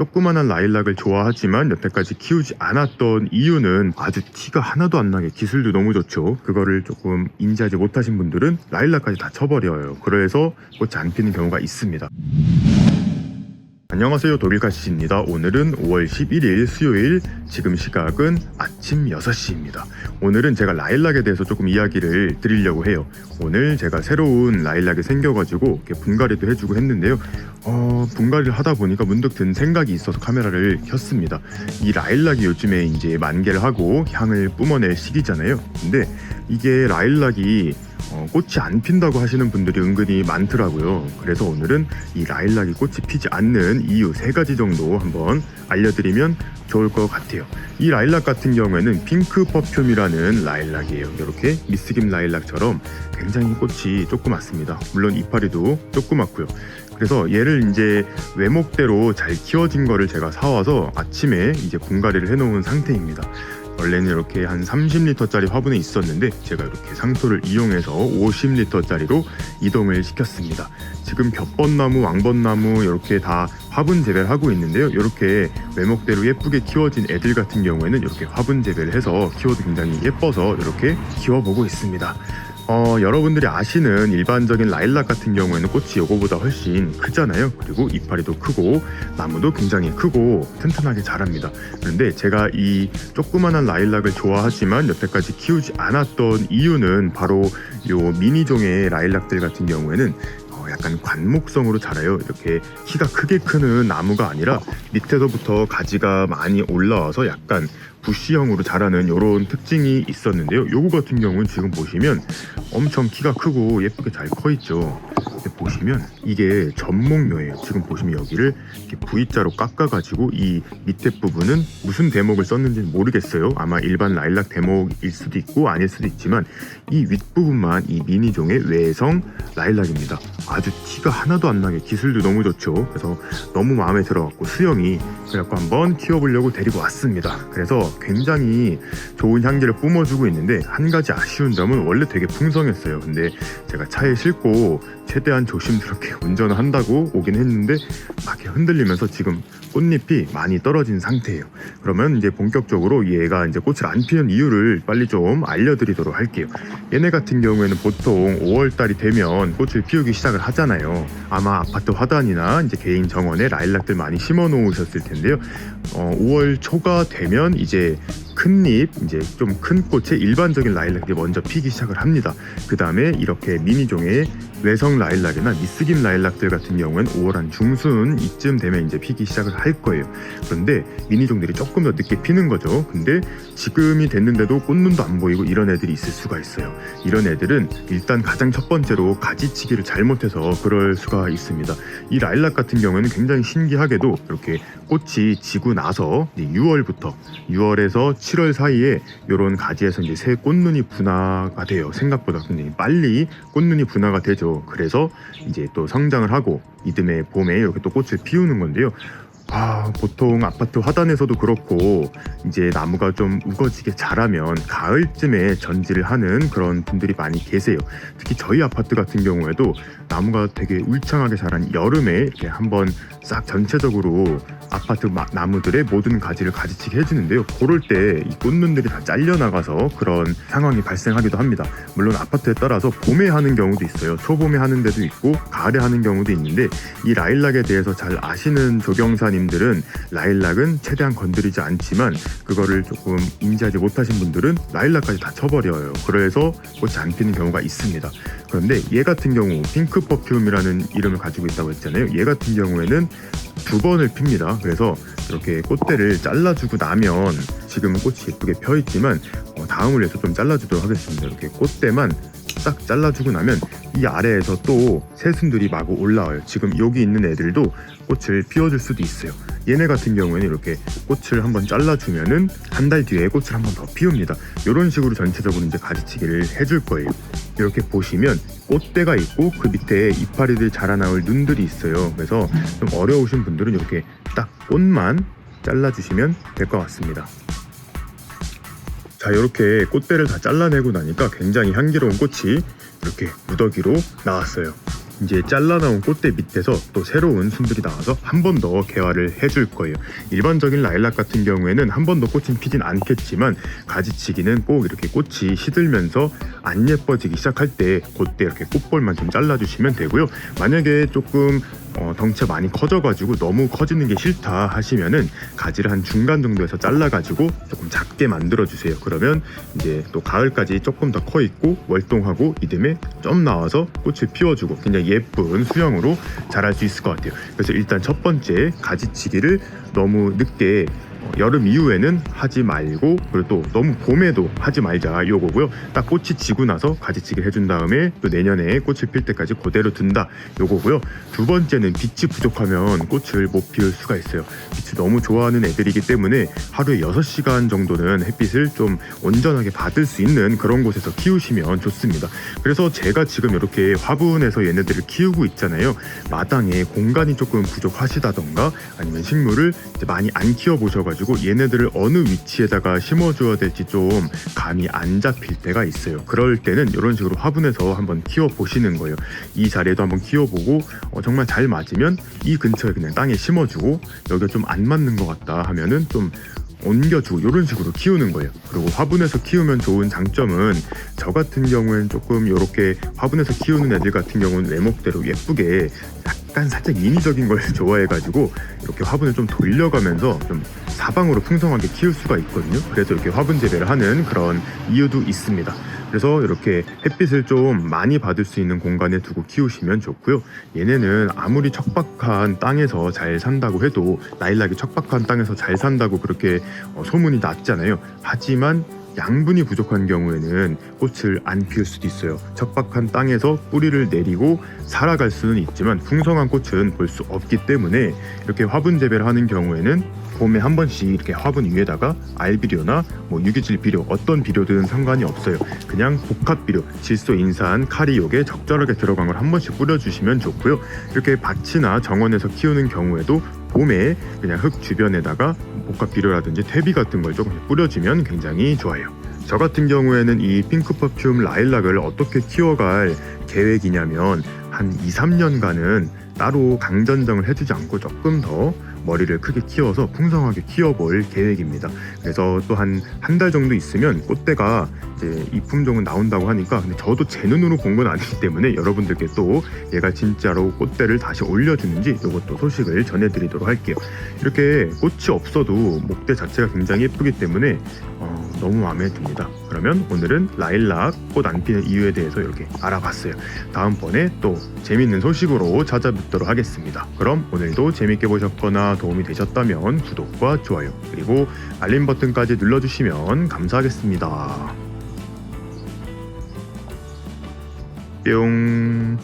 조그만한 라일락을 좋아하지만 여태까지 키우지 않았던 이유는 아주 티가 하나도 안 나게 기술도 너무 좋죠. 그거를 조금 인지하지 못하신 분들은 라일락까지 다 쳐버려요. 그래서 꽃이 안 피는 경우가 있습니다. 안녕하세요, 독일가시입니다. 오늘은 5월 11일 수요일, 지금 시각은 아침 6시입니다. 오늘은 제가 라일락에 대해서 조금 이야기를 드리려고 해요. 오늘 제가 새로운 라일락이 생겨가지고 이렇게 분갈이도 해주고 했는데요. 분갈이를 하다 보니까 문득 든 생각이 있어서 카메라를 켰습니다. 이 라일락이 요즘에 이제 만개를 하고 향을 뿜어낼 시기잖아요. 근데 이게 라일락이 꽃이 안 핀다고 하시는 분들이 은근히 많더라고요. 그래서 오늘은 이 라일락이 꽃이 피지 않는 이유 3가지 정도 한번 알려드리면 좋을 것 같아요. 이 라일락 같은 경우에는 핑크 퍼퓸이라는 라일락이에요. 이렇게 미스김 라일락처럼 굉장히 꽃이 조그맣습니다. 물론 이파리도 조그맣고요. 그래서 얘를 이제 외목대로 잘 키워진 거를 제가 사와서 아침에 이제 분갈이를 해놓은 상태입니다. 원래는 이렇게 한 30리터짜리 화분에 있었는데 제가 이렇게 상토를 이용해서 50리터짜리로 이동을 시켰습니다. 지금 겹번나무, 왕번나무 이렇게 다 화분 재배를 하고 있는데요. 이렇게 외목대로 예쁘게 키워진 애들 같은 경우에는 이렇게 화분 재배를 해서 키워도 굉장히 예뻐서 이렇게 키워보고 있습니다. 여러분들이 아시는 일반적인 라일락 같은 경우에는 꽃이 요거보다 훨씬 크잖아요. 그리고 이파리도 크고 나무도 굉장히 크고 튼튼하게 자랍니다. 그런데 제가 이 조그만한 라일락을 좋아하지만 여태까지 키우지 않았던 이유는 바로 요 미니종의 라일락들 같은 경우에는 약간 관목성으로 자라요. 이렇게 키가 크게 크는 나무가 아니라 밑에서부터 가지가 많이 올라와서 약간 부시형으로 자라는 이런 특징이 있었는데요. 요거 같은 경우는 지금 보시면 엄청 키가 크고 예쁘게 잘 커 있죠. 근데 보시면 이게 전목묘예요. 지금 보시면 여기를 이렇게 V자로 깎아가지고 이 밑에 부분은 무슨 대목을 썼는지는 모르겠어요. 아마 일반 라일락 대목일 수도 있고 아닐 수도 있지만 이 윗부분만 이 미니종의 외성 라일락입니다. 아주 티가 하나도 안 나게 기술도 너무 좋죠. 그래서 너무 마음에 들어갖고 수영이 그래갖고 한번 키워보려고 데리고 왔습니다. 그래서 굉장히 좋은 향기를 뿜어주고 있는데 한 가지 아쉬운 점은 원래 되게 풍성했어요. 근데 제가 차에 싣고 최대한 조심스럽게 운전을 한다고 오긴 했는데 막 이렇게 흔들리면서 지금 꽃잎이 많이 떨어진 상태예요. 그러면 이제 본격적으로 얘가 이제 꽃을 안 피는 이유를 빨리 좀 알려드리도록 할게요. 얘네 같은 경우에는 보통 5월달이 되면 꽃을 피우기 시작을 하잖아요. 아마 아파트 화단이나 이제 개인 정원에 라일락들 많이 심어 놓으셨을 텐데요. 5월 초가 되면 이제 큰 잎, 이제 좀 큰 꽃의 일반적인 라일락이 먼저 피기 시작을 합니다. 그 다음에 이렇게 미니종의 외성 라일락이나 미스김 라일락들 같은 경우는 5월 한 중순 이쯤 되면 이제 피기 시작을 할 거예요. 그런데 미니종들이 조금 더 늦게 피는 거죠. 근데 지금이 됐는데도 꽃눈도 안 보이고 이런 애들이 있을 수가 있어요. 이런 애들은 일단 가장 첫 번째로 가지치기를 잘못해서 그럴 수가 있습니다. 이 라일락 같은 경우에는 굉장히 신기하게도 이렇게 꽃이 지고 나서 6월에서 7월 사이에 이런 가지에서 이제 새 꽃눈이 분화가 돼요. 생각보다 굉장히 빨리 꽃눈이 분화가 되죠. 그래서 이제 또 성장을 하고 이듬해 봄에 이렇게 또 꽃을 피우는 건데요. 보통 아파트 화단에서도 그렇고 이제 나무가 좀 우거지게 자라면 가을쯤에 전지를 하는 그런 분들이 많이 계세요. 특히 저희 아파트 같은 경우에도 나무가 되게 울창하게 자란 여름에 이렇게 한번 싹 전체적으로 아파트 나무들의 모든 가지를 가지치게 해주는데요. 그럴 때 이 꽃눈들이 다 잘려나가서 그런 상황이 발생하기도 합니다. 물론 아파트에 따라서 봄에 하는 경우도 있어요. 초봄에 하는 데도 있고 가을에 하는 경우도 있는데 이 라일락에 대해서 잘 아시는 조경사님들은 라일락은 최대한 건드리지 않지만 그거를 조금 인지하지 못하신 분들은 라일락까지 다 쳐버려요. 그래서 꽃이 안 피는 경우가 있습니다. 그런데 얘 같은 경우 핑크 퍼퓸이라는 이름을 가지고 있다고 했잖아요. 얘 같은 경우에는 2번을 핍니다. 그래서 이렇게 꽃대를 잘라주고 나면 지금은 꽃이 예쁘게 펴있지만 다음을 위해서 좀 잘라주도록 하겠습니다. 이렇게 꽃대만 딱 잘라주고 나면 이 아래에서 또 새순들이 마구 올라와요. 지금 여기 있는 애들도 꽃을 피워줄 수도 있어요. 얘네 같은 경우에는 이렇게 꽃을 한번 잘라주면은 한 달 뒤에 꽃을 한번 더 피웁니다. 이런 식으로 전체적으로 이제 가지치기를 해줄 거예요. 이렇게 보시면 꽃대가 있고 그 밑에 이파리들 자라나올 눈들이 있어요. 그래서 좀 어려우신 분들은 이렇게 딱 꽃만 잘라주시면 될 것 같습니다. 자, 이렇게 꽃대를 다 잘라내고 나니까 굉장히 향기로운 꽃이 이렇게 무더기로 나왔어요. 이제 잘라 나온 꽃대 밑에서 또 새로운 순들이 나와서 한 번 더 개화를 해줄 거예요. 일반적인 라일락 같은 경우에는 한 번 더 꽃이 피진 않겠지만 가지치기는 꼭 이렇게 꽃이 시들면서 안 예뻐지기 시작할 때 그때 이렇게 꽃볼만 좀 잘라주시면 되고요. 만약에 조금 덩치가 많이 커져가지고 너무 커지는 게 싫다 하시면은 가지를 한 중간 정도에서 잘라가지고 조금 작게 만들어주세요. 그러면 이제 또 가을까지 조금 더 커 있고 월동하고 이듬해 좀 나와서 꽃을 피워주고 굉장히 예쁜 수영으로 자랄 수 있을 것 같아요. 그래서 일단 첫 번째, 가지치기를 너무 늦게 여름 이후에는 하지 말고, 그리고 또 너무 봄에도 하지 말자 요거고요. 딱 꽃이 지고 나서 가지치기를 해준 다음에 또 내년에 꽃을 필 때까지 그대로 둔다 요거고요. 두 번째는 빛이 부족하면 꽃을 못 피울 수가 있어요. 빛을 너무 좋아하는 애들이기 때문에 하루에 6시간 정도는 햇빛을 좀 온전하게 받을 수 있는 그런 곳에서 키우시면 좋습니다. 그래서 제가 지금 이렇게 화분에서 얘네들을 키우고 있잖아요. 마당에 공간이 조금 부족하시다던가 아니면 식물을 이제 많이 안 키워보셔가지고 얘네들을 어느 위치에다가 심어줘야 될지 좀 감이 안 잡힐 때가 있어요. 그럴 때는 이런 식으로 화분에서 한번 키워보시는 거예요. 이 자리에도 한번 키워보고 정말 잘 맞으면 이 근처에 그냥 땅에 심어주고, 여기가 좀 안 맞는 것 같다 하면은 좀 옮겨주고 이런 식으로 키우는 거예요. 그리고 화분에서 키우면 좋은 장점은 저 같은 경우는 조금 이렇게 화분에서 키우는 애들 같은 경우는 외목대로 예쁘게 약간 살짝 인위적인 걸 좋아해가지고 이렇게 화분을 좀 돌려가면서 좀 사방으로 풍성하게 키울 수가 있거든요. 그래서 이렇게 화분 재배를 하는 그런 이유도 있습니다. 그래서 이렇게 햇빛을 좀 많이 받을 수 있는 공간에 두고 키우시면 좋고요. 얘네는 아무리 척박한 땅에서 잘 산다고 해도, 라일락이 척박한 땅에서 잘 산다고 그렇게 소문이 났잖아요. 하지만 양분이 부족한 경우에는 꽃을 안 피울 수도 있어요. 척박한 땅에서 뿌리를 내리고 살아갈 수는 있지만 풍성한 꽃은 볼 수 없기 때문에 이렇게 화분 재배를 하는 경우에는 봄에 한 번씩 이렇게 화분 위에다가 알비료나 유기질 비료, 어떤 비료든 상관이 없어요. 그냥 복합 비료, 질소, 인산, 카리 요게 적절하게 들어간 걸 한 번씩 뿌려주시면 좋고요. 이렇게 밭이나 정원에서 키우는 경우에도 봄에 그냥 흙 주변에다가 복합 비료라든지 퇴비 같은 걸 조금 뿌려주면 굉장히 좋아요. 저 같은 경우에는 이 핑크 퍼퓸 라일락을 어떻게 키워갈 계획이냐면 한 2-3년간은 따로 강전정을 해주지 않고 조금 더 머리를 크게 키워서 풍성하게 키워볼 계획입니다. 그래서 또 한 달 정도 있으면 꽃대가 이제 이 품종은 나온다고 하니까, 근데 저도 제 눈으로 본 건 아니기 때문에 여러분들께 또 얘가 진짜로 꽃대를 다시 올려주는지 이것도 소식을 전해드리도록 할게요. 이렇게 꽃이 없어도 목대 자체가 굉장히 예쁘기 때문에 너무 마음에 듭니다. 그러면 오늘은 라일락 꽃 안 피는 이유에 대해서 이렇게 알아봤어요. 다음번에 또 재밌는 소식으로 찾아뵙도록 하겠습니다. 그럼 오늘도 재밌게 보셨거나 도움이 되셨다면 구독과 좋아요 그리고 알림 버튼까지 눌러주시면 감사하겠습니다. 뿅.